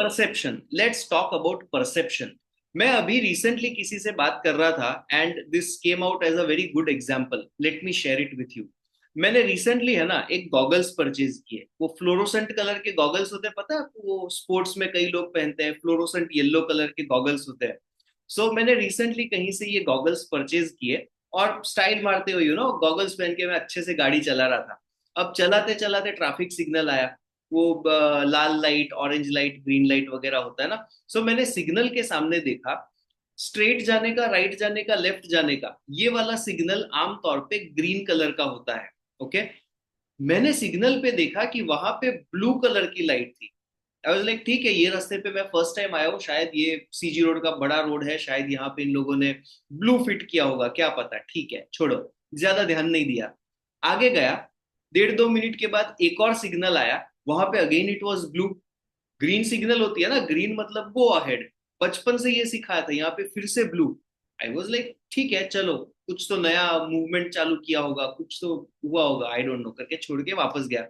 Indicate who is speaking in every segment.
Speaker 1: Perception, let's talk about perception. मैं अभी recently किसी से बात कर रहा था and this came out as a very good example, let me share it with you. मैंने रिसेंटली है ना एक गॉगल्स परचेज किए, वो फ्लोरोसेंट कलर के गॉगल्स होते हैं, पता है आपको? वो स्पोर्ट्स में कई लोग पहनते हैं, फ्लोरोसेंट येलो कलर के गॉगल्स होते हैं। सो मैंने रिसेंटली कहीं से ये गॉगल्स परचेज किए और स्टाइल मारते हुए गॉगल्स पहन के मैं अच्छे से गाड़ी चला रहा था। अब चलाते चलाते ट्रैफिक सिग्नल आया, वो लाल light, orange light, green light वगैरह होता है ना। सो मैंने सिग्नल के सामने देखा, स्ट्रेट जाने का, राइट जाने का, लेफ्ट जाने का, ये वाला सिग्नल आमतौर पे ग्रीन कलर का होता है। ओके। मैंने सिग्नल पे देखा कि वहां पे ब्लू कलर की लाइट थी। आई वाज लाइक ठीक है, ये रास्ते पे मैं फर्स्ट टाइम आया हूँ, शायद ये सीजी रोड का बड़ा रोड है, शायद यहाँ पे इन लोगों ने ब्लू फिट किया होगा, क्या पता, ठीक है छोड़ो, ज्यादा ध्यान नहीं दिया। आगे गया, 1.5-2 मिनट के बाद एक और सिग्नल आया, वहां पे again it was blue. Green signal होती है ना, ग्रीन मतलब गो अहेड, बचपन से ये सिखाया था, यहाँ पे फिर से ब्लू। आई वॉज लाइक ठीक है चलो, कुछ तो नया मूवमेंट चालू किया होगा, कुछ तो हुआ होगा, आई डोंट नो, करके छोड़ के वापस गया।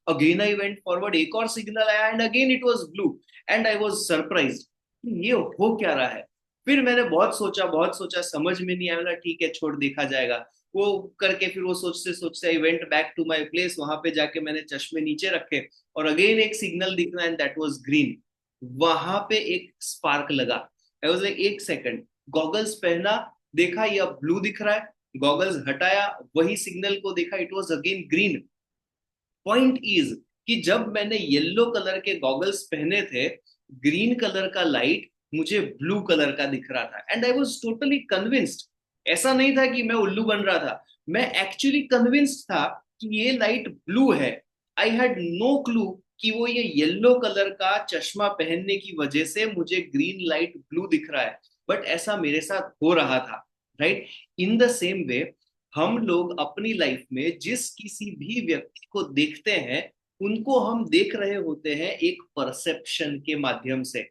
Speaker 1: अगेन आई वेंट फॉरवर्ड, एक और सिग्नल आया and again it was blue. And I was surprise, ये हो क्या रहा है। फिर मैंने बहुत सोचा, समझ में नहीं आया, बोला ठीक है छोड़, देखा जाएगा। वो करके फिर वो सोचते सोचते I went back to my place, वहां पे जाके मैंने चश्मे नीचे रखे और अगेन एक सिग्नल दिखना एंड दैट वाज ग्रीन। वहां पे एक स्पार्क लगा। आई वाज लाइक एक सेकंड, गॉगल्स पहना, देखा यह ब्लू दिख रहा है, गॉगल्स हटाया, वही सिग्नल को देखा, it was again green. Point is कि जब मैंने येलो कलर के गॉगल्स पहने थे, ग्रीन कलर का लाइट मुझे ब्लू कलर का दिख रहा था and I was totally convinced. ऐसा नहीं था कि मैं उल्लू बन रहा था, मैं एक्चुअली कन्विंस्ड था कि ये लाइट ब्लू है। आई हैड नो क्लू कि वो ये येलो कलर का चश्मा पहनने की वजह से मुझे ग्रीन लाइट ब्लू दिख रहा है, बट ऐसा मेरे साथ हो रहा था। Right. In the same way, हम लोग अपनी लाइफ में जिस किसी भी व्यक्ति को देखते हैं, उनको हम देख रहे होते हैं एक परसेप्शन के माध्यम से।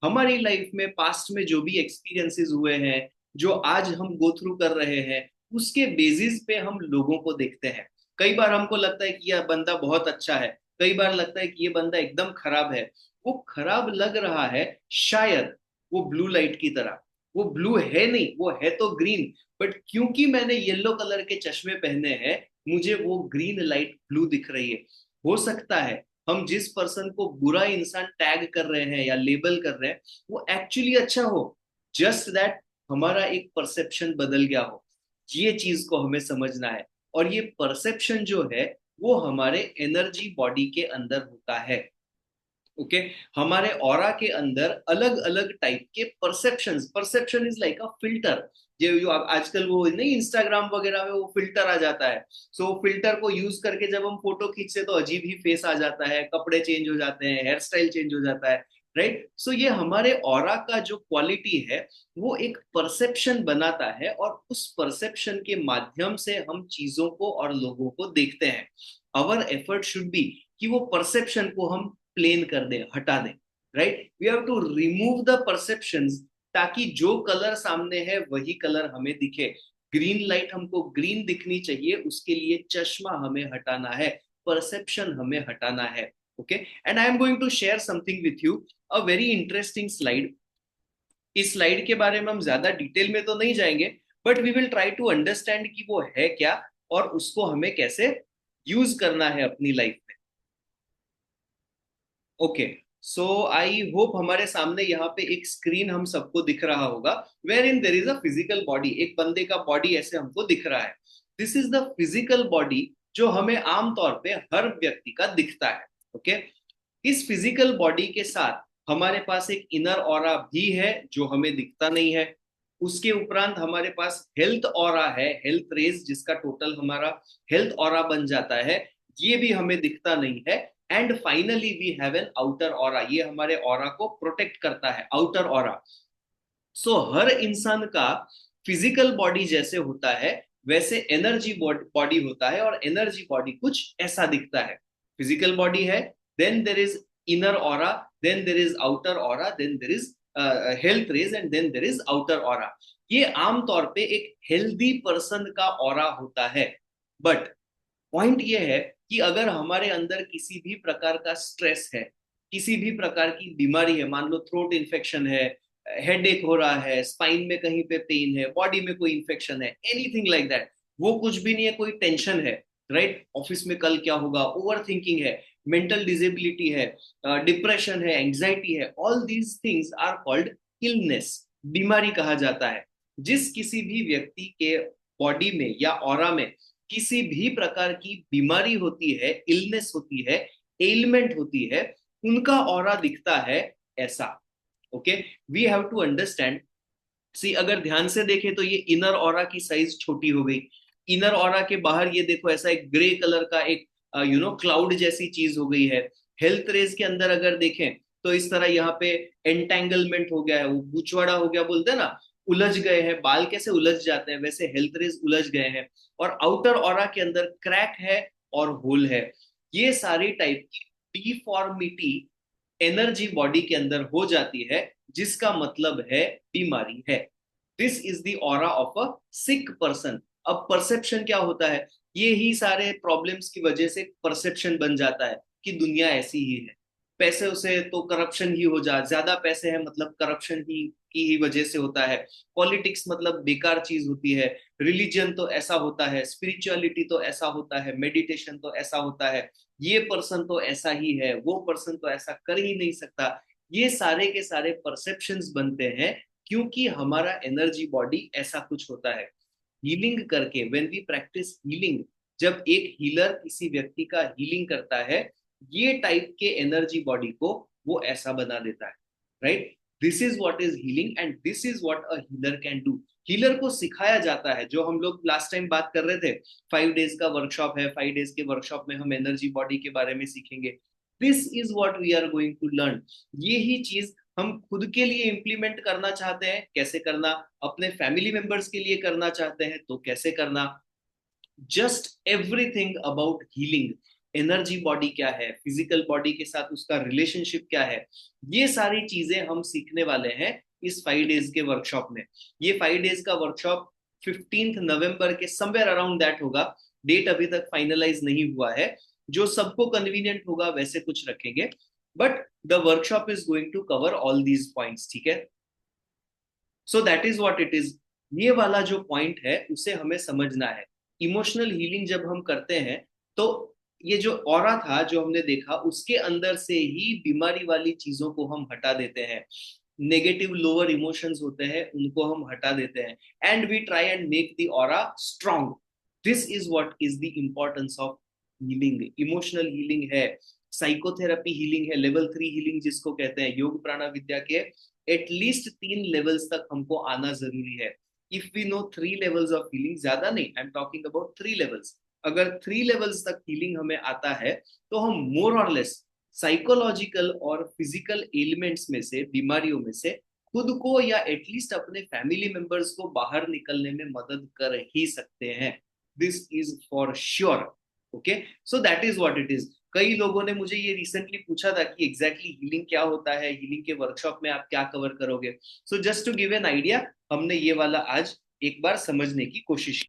Speaker 1: हमारी लाइफ में पास्ट में जो भी एक्सपीरियंसेस हुए हैं, जो आज हम गो थ्रू कर रहे हैं, उसके बेसिस पे हम लोगों को देखते हैं। कई बार हमको लगता है कि यह बंदा बहुत अच्छा है, कई बार लगता है कि ये बंदा एकदम खराब है। वो खराब लग रहा है शायद वो ब्लू लाइट की तरह, वो ब्लू है नहीं, वो है तो ग्रीन, बट क्योंकि मैंने येलो कलर के चश्मे पहने हैं, मुझे वो ग्रीन लाइट ब्लू दिख रही है। हो सकता है हम जिस पर्सन को बुरा इंसान टैग कर रहे हैं या लेबल कर रहे हैं, वो एक्चुअली अच्छा हो, जस्ट दैट हमारा एक परसेप्शन बदल गया हो। ये चीज को हमें समझना है। और ये परसेप्शन जो है, वो हमारे एनर्जी बॉडी के अंदर होता है। ओके। हमारे ऑरा के अंदर अलग अलग टाइप के perceptions, perception is like a filter. जो आजकल वो नहीं, इंस्टाग्राम वगैरह में वो फिल्टर आ जाता है। सो फिल्टर को यूज करके जब हम फोटो खींचते तो अजीब ही फेस आ जाता है, कपड़े चेंज हो जाते हैं, हेयर स्टाइल चेंज हो जाता है। राइट। सो ये हमारे ऑरा का जो क्वालिटी है, वो एक परसेप्शन बनाता है और उस परसेप्शन के माध्यम से हम चीजों को और लोगों को देखते हैं। आवर एफर्ट शुड बी कि वो परसेप्शन को हम प्लेन कर दें, हटा दें। Right. We have to remove the perceptions, ताकि जो कलर सामने है वही कलर हमें दिखे। ग्रीन लाइट हमको ग्रीन दिखनी चाहिए, उसके लिए चश्मा हमें हटाना है, परसेप्शन हमें हटाना है। Okay. And I am going to share something with you, a very interesting slide. इस स्लाइड के बारे में हम ज्यादा डिटेल में तो नहीं जाएंगे, but we will try to understand कि वो है क्या और उसको हमें कैसे यूज करना है अपनी लाइफ में। ओके। सो आई होप हमारे सामने यहाँ पे एक स्क्रीन हम सबको दिख रहा होगा, where in there is a physical body, एक बंदे का बॉडी ऐसे हमको दिख रहा है। This is the physical body जो हमें आमतौर पे हर व्यक्ति का दिखता है। ओके। इस फिजिकल बॉडी के साथ हमारे पास एक इनर ऑरा भी है जो हमें दिखता नहीं है। उसके उपरांत हमारे पास हेल्थ ऑरा है, हेल्थ रेज, जिसका टोटल हमारा हेल्थ ऑरा बन जाता है, ये भी हमें दिखता नहीं है। And finally we have an outer aura, ये हमारे ऑरा को प्रोटेक्ट करता है, आउटर ऑरा। सो हर इंसान का फिजिकल बॉडी जैसे होता है, वैसे एनर्जी बॉडी होता है, और एनर्जी बॉडी कुछ ऐसा दिखता है। फिजिकल बॉडी है, then there is inner aura, then there is outer aura, then there is health rays, and then there is outer aura. ये आमतौर पे एक हेल्दी पर्सन का ऑरा होता है। बट पॉइंट ये है कि अगर हमारे अंदर किसी भी प्रकार का स्ट्रेस है, किसी भी प्रकार की बीमारी है, मान लो थ्रोट इन्फेक्शन है, हेडेक हो रहा है, स्पाइन में कहीं पे पेन है, बॉडी में कोई इन्फेक्शन है, एनीथिंग लाइक दैट, वो कुछ भी नहीं है, कोई टेंशन है, राइट, ऑफिस में कल क्या होगा, ओवर थिंकिंग है, मेंटल डिसेबिलिटी है, डिप्रेशन है, एंग्जाइटी है, all these things are called illness, बीमारी कहा जाता है। जिस किसी भी व्यक्ति के बॉडी में या ऑरा में किसी भी प्रकार की बीमारी होती है, इलनेस होती है, एलिमेंट होती है, उनका ऑरा दिखता है ऐसा। Okay, we have to understand. See, अगर ध्यान से देखें तो ये इनर ऑरा की साइज छोटी हो गई, इनर ऑरा के बाहर ये देखो ऐसा एक ग्रे कलर का एक क्लाउड जैसी चीज हो गई है। हेल्थ रेज के अंदर अगर देखें तो इस तरह यहाँ पे एंटेंगलमेंट हो गया है, वो गुचवाड़ा हो गया बोलते हैं ना, उलझ गए हैं, बाल कैसे उलझ जाते हैं वैसे हेल्थ रेज उलझ गए हैं। और आउटर ऑरा के अंदर क्रैक है और होल है। ये सारी टाइप की डिफॉर्मिटी एनर्जी बॉडी के अंदर हो जाती है, जिसका मतलब है बीमारी है। This is the aura of a sick person. अब परसेप्शन क्या होता है, ये ही सारे प्रॉब्लम्स की वजह से परसेप्शन बन जाता है कि दुनिया ऐसी ही है। पैसे से तो करप्शन ही हो जा, ज्यादा पैसे हैं मतलब करप्शन ही की ही वजह से होता है। पॉलिटिक्स मतलब बेकार चीज होती है। रिलीजन तो ऐसा होता है, स्पिरिचुअलिटी तो ऐसा होता है, मेडिटेशन तो ऐसा होता है, ये पर्सन तो ऐसा ही है, वो पर्सन तो ऐसा कर ही नहीं सकता। ये सारे के सारे परसेप्शंस बनते हैं क्योंकि हमारा एनर्जी बॉडी ऐसा कुछ होता है। हीलिंग करके, व्हेन वी प्रैक्टिस हीलिंग, जब एक हीलर किसी व्यक्ति का हीलिंग करता है, ये टाइप के एनर्जी बॉडी को वो ऐसा बना देता है, right. This is what is healing and this is what a healer can do. Healer को सिखाया जाता है, जो हम लोग लास्ट टाइम बात कर रहे थे, 5 डेज का वर्कशॉप है, 5 डेज के वर्कशॉप में हम एनर्जी बॉडी के बारे में सीखेंगे। This is what we are going to learn. ये ही चीज हम खुद के लिए इंप्लीमेंट करना चाहते हैं, कैसे करना, अपने फैमिली मेंबर्स के लिए करना चाहते हैं तो कैसे करना, just everything about healing. Energy body क्या है, फिजिकल बॉडी के साथ उसका रिलेशनशिप क्या है, ये सारी चीजें हम सीखने वाले हैं इस 5 डेज के वर्कशॉप में। ये 5 डेज का वर्कशॉप 15 नवंबर के समवेयर अराउंड दैट होगा। डेट अभी तक फाइनलाइज नहीं हुआ है, जो सबको कन्वीनियंट होगा वैसे कुछ रखेंगे, but the workshop is going to cover all these points, ठीक है। So that is what it is. ये वाला जो पॉइंट है उसे हमें समझना है। इमोशनल हीलिंग जब हम करते हैं तो ये जो ऑरा था जो हमने देखा, उसके अंदर से ही बीमारी वाली चीजों को हम हटा देते हैं। नेगेटिव लोअर इमोशंस होते हैं उनको हम हटा देते हैं, and we try and make the aura strong. This is what is the importance of healing. Emotional healing है, साइकोथेरेपी हीलिंग है, लेवल 3 हीलिंग जिसको कहते हैं, योग प्राणा विद्या के एटलीस्ट 3 लेवल्स तक हमको आना जरूरी है। If we know 3 levels of healing, ज्यादा नहीं, I am talking about 3 levels. अगर 3 लेवल्स तक हीलिंग हमें आता है तो हम मोर और लेस साइकोलॉजिकल और फिजिकल एलिमेंट्स में से, बीमारियों में से खुद को या एटलीस्ट अपने फैमिली मेंबर्स को बाहर निकलने में मदद कर ही सकते हैं। This is for sure. Okay, so that is what it is. कई लोगों ने मुझे ये रिसेंटली पूछा था कि एग्जैक्टली हीलिंग क्या होता है, हीलिंग के वर्कशॉप में आप क्या कवर करोगे। So just to give an idea, हमने ये वाला आज एक बार समझने की कोशिश की।